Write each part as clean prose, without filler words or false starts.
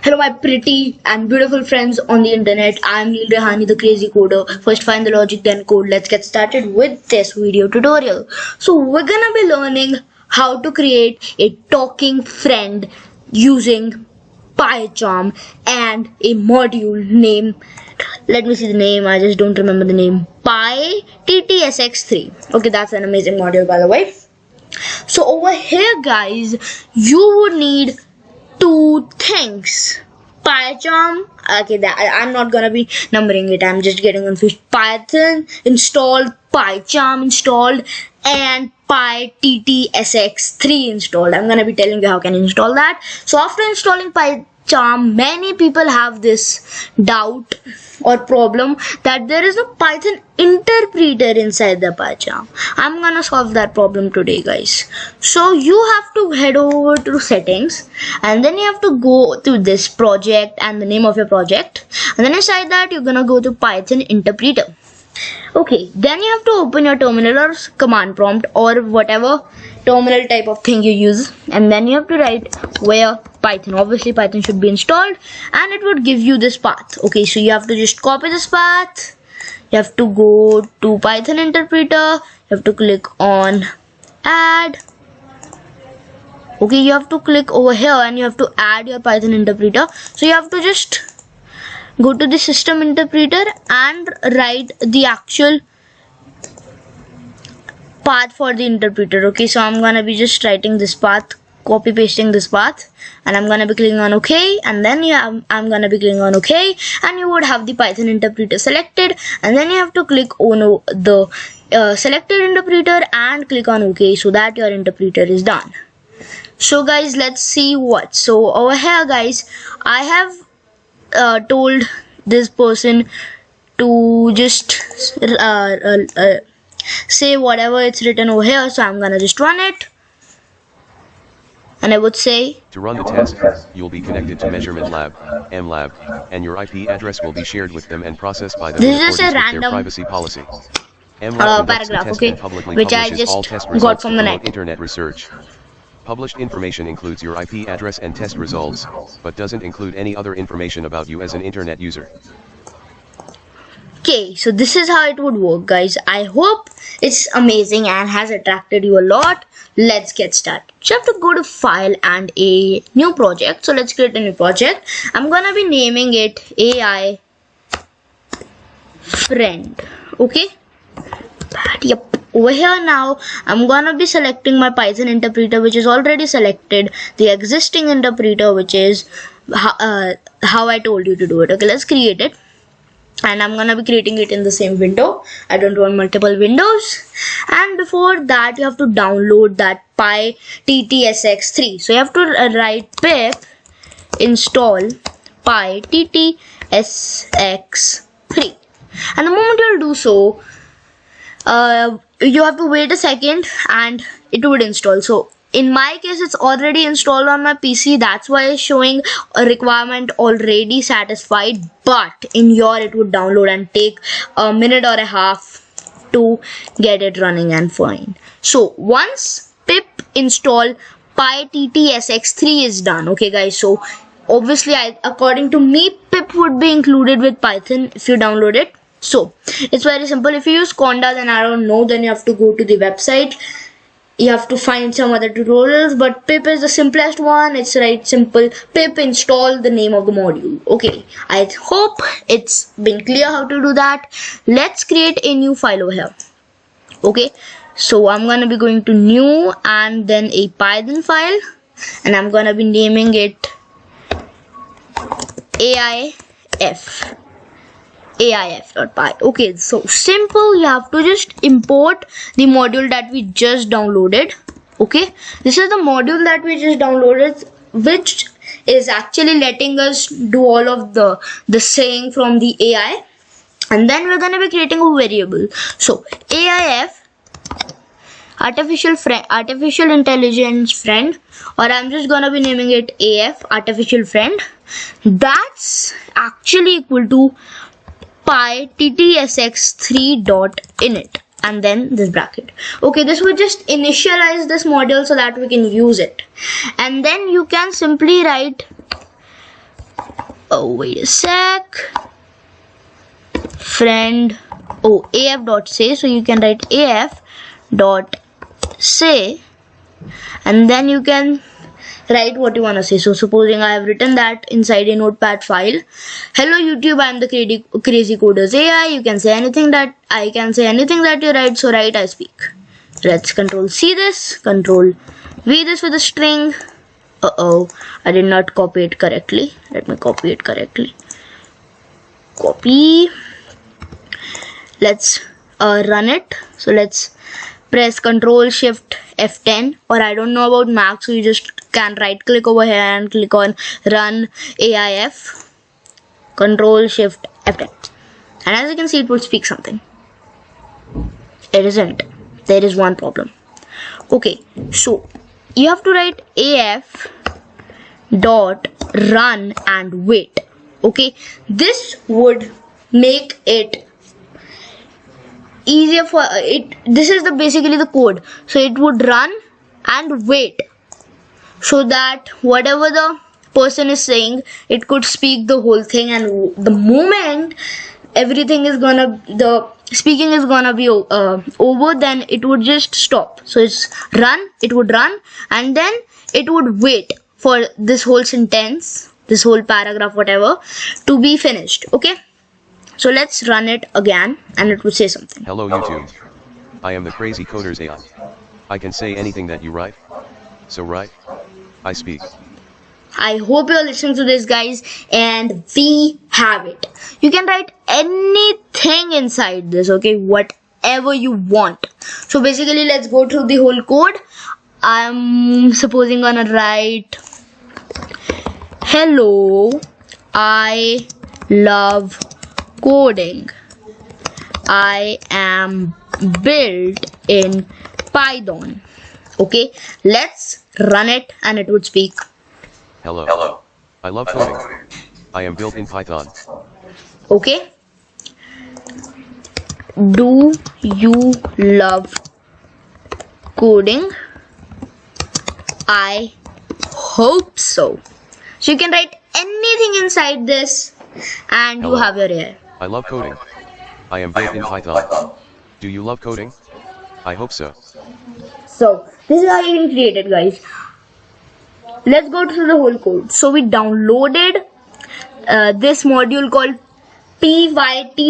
Hello my pretty and beautiful friends on the internet. I am Neil Rehani, the crazy coder. First find the logic, then code. Let's get started with this video tutorial. So we're gonna be learning how to create a talking friend using PyCharm and a module name. Let me see the name, I just don't remember the name. PyTTSX3. Okay, that's an amazing module by the way. So over here guys, you would need two things. PyCharm, okay, I'm not gonna be numbering it, I'm just getting confused. Python installed, PyCharm installed, and PyTTSX3 installed. I'm gonna be telling you how can you install that. So after installing PyCharm, many people have this doubt or problem that there is a Python interpreter inside the PyCharm. I'm gonna solve that problem today guys. So you have to head over to settings, and then you have to go to this project and the name of your project, and then inside that you're gonna go to Python interpreter. Okay, then you have to open your terminal or command prompt or whatever terminal type of thing you use, and then you have to write where Python. Obviously Python should be installed, and it would give you this path. Okay, so you have to just copy this path, you have to go to Python interpreter, you have to click on add. Okay, you have to click over here and you have to add your Python interpreter. So you have to just go to the system interpreter and write the actual path for the interpreter. Okay, so I'm gonna be just writing this path, copy pasting this path, and I'm gonna be clicking on OK, and then I'm gonna be clicking on OK, and you would have the Python interpreter selected, and then you have to click on the selected interpreter and click on OK, so that your interpreter is done. So guys, let's see what. So over here guys, I have told this person to just say whatever it's written over here, so I'm gonna just run it, and I would say to run the test, you'll be connected to Measurement Lab, MLab, and your IP address will be shared with them and processed by them in accordance with their privacy policy. MLab paragraph, test okay, and publicly which I publishes all just test got results from to the promote net. internet research. Published information includes your IP address and test results, but doesn't include any other information about you as an internet user. Okay, so this is how it would work guys. I hope it's amazing and has attracted you a lot. Let's get started. So you have to go to file and a new project. So let's create a new project. I'm gonna be naming it AI friend. Okay, yep. Over here now I'm gonna be selecting my Python interpreter, which is already selected, the existing interpreter, which is how I told you to do it. Okay, let's create it, and I'm gonna be creating it in the same window. I don't want multiple windows. And before that you have to download that PyTTSX3. So you have to write pip install PyTTSX3, and the moment you'll do so, you have to wait a second and it would install. So in my case it's already installed on my PC, that's why it's showing a requirement already satisfied, but in your it would download and take a minute or a half to get it running and fine. So once pip install PyTTSX3 is done, okay guys, so obviously according to me pip would be included with Python if you download it. So it's very simple. If you use Conda, then I don't know, then you have to go to the website, you have to find some other tutorials, but pip is the simplest one. It's right simple, pip install the name of the module. Okay, I hope it's been clear how to do that. Let's create a new file over here. Okay, so I'm gonna be going to new and then a Python file, and I'm gonna be naming it AIF.py. Okay, so simple. You have to just import the module that we just downloaded. Okay, this is the module that we just downloaded, which is actually letting us do all of the saying from the AI, and then we're gonna be creating a variable. So AIF artificial intelligence friend, or I'm just gonna be naming it AF artificial friend. That's actually equal to PyTTSX3.init, and then this bracket. Okay, this will just initialize this module so that we can use it, and then you can simply write Oh, wait a sec. Friend. Oh, af.say. So you can write af.say, and then you can write what you want to say. So supposing I have written that inside a notepad file. Hello YouTube, I am the crazy coders AI. You can say anything that I can say anything that you write. So write I speak. Let's control C this, control V this with a string. I did not copy it correctly. Let me copy it correctly. Copy. Let's run it. So let's press Control Shift F10, or I don't know about Mac, so you just can right click over here and click on Run AIF. Control Shift F10, and as you can see, it will speak something. It isn't. There is one problem. Okay, so you have to write AF dot run and wait. Okay, this would make it easier for it. This is basically the code. So it would run and wait, so that whatever the person is saying, it could speak the whole thing, and the moment everything is gonna, the speaking is gonna be over, then it would just stop. So it's run, it would run, and then it would wait for this whole sentence, this whole paragraph, whatever, to be finished. Okay, so let's run it again, and it will say something. Hello YouTube. I am the crazy coders AI. I can say anything that you write. So write I speak. I hope you're listening to this, guys, and we have it. You can write anything inside this, okay, whatever you want. So basically, let's go through the whole code. I'm supposing gonna write, hello, I love coding. I am built in Python. Okay, let's run it, and it would speak. Hello. I love coding. I am built in Python. Okay. Do you love coding? I hope so. So you can write anything inside this, and Hello. you have your AI. I love coding. I am built in Python. Do you love coding? I hope so. So this is how you can create it, guys. Let's go through the whole code. So we downloaded this module called pyttsx3,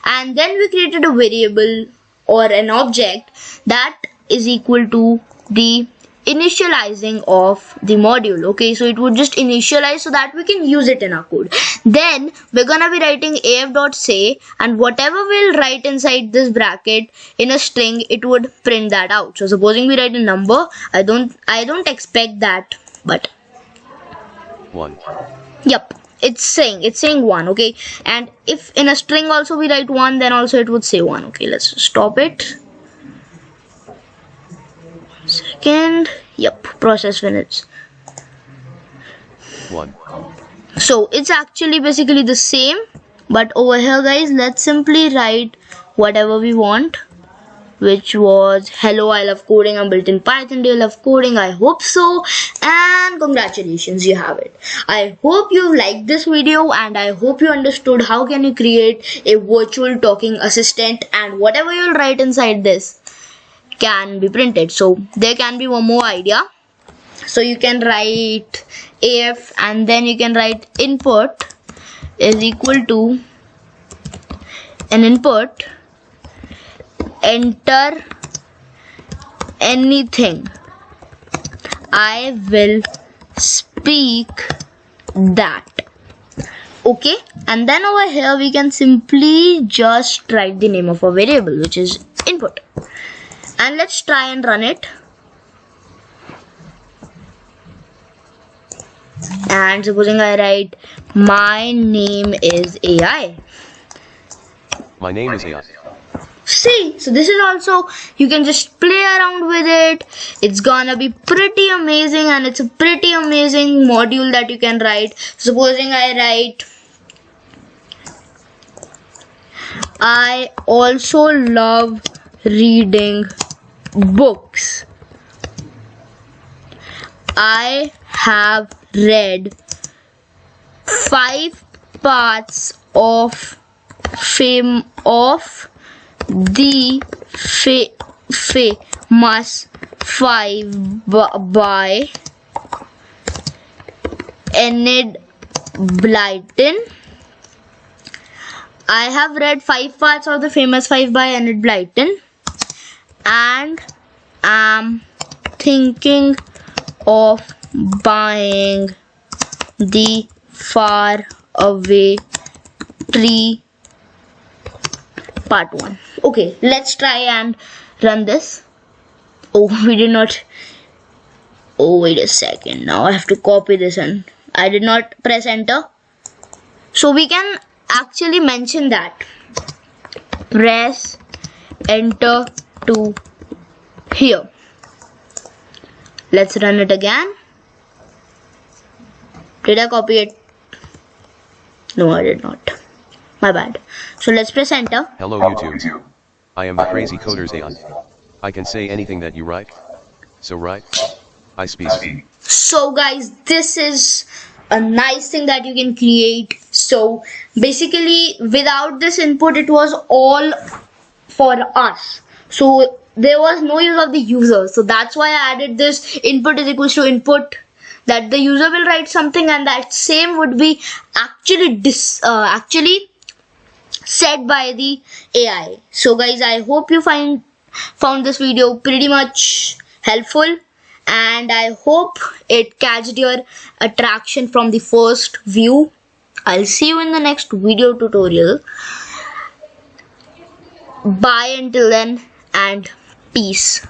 and then we created a variable or an object that is equal to the initializing of the module. Okay, so it would just initialize so that we can use it in our code. Then we're gonna be writing af.say, and whatever we'll write inside this bracket in a string, it would print that out. So supposing we write a number, I don't expect that, but 1. yep, it's saying 1. Okay, and if in a string also we write 1, then also it would say 1. Okay, let's stop it. Second, yep, process minutes. 1. So it's actually basically the same, but over here, guys, let's simply write whatever we want, which was hello, I love coding, I'm built in Python. Do you love coding? I hope so, and congratulations, you have it. I hope you liked this video, and I hope you understood how can you create a virtual talking assistant, and whatever you'll write inside this can be printed. So there can be one more idea. So you can write AF, and then you can write input is equal to an input, enter anything, I will speak that. Okay, and then over here we can simply just write the name of a variable, which is input. And let's try and run it. And supposing I write my name is AI. My name is AI. See, so this is also, you can just play around with it. It's gonna be pretty amazing, and it's a pretty amazing module that you can write. Supposing I write, I also love reading books. I have read 5 parts of fame of the famous 5 by Enid Blyton. I have read 5 parts of the famous 5 by Enid Blyton and am thinking of buying the Far Away Tree part 1. Okay, let's try and run this. Oh, we did not. Oh, wait a second. Now I have to copy this and I did not press enter. So we can actually mention that. Press enter to here. Let's run it again. Did I copy it? No, I did not. My bad. So let's press enter. Hello YouTube. I am the crazy coder's AI. I can say anything that you write. So write. I speak. So guys, this is a nice thing that you can create. So basically without this input it was all for us. So there was no use of the user. So that's why I added this input is equals to input, that the user will write something and that same would be actually said by the AI. So guys, I hope you found this video pretty much helpful and I hope it catched your attraction from the first view. I'll see you in the next video tutorial. Bye until then and peace.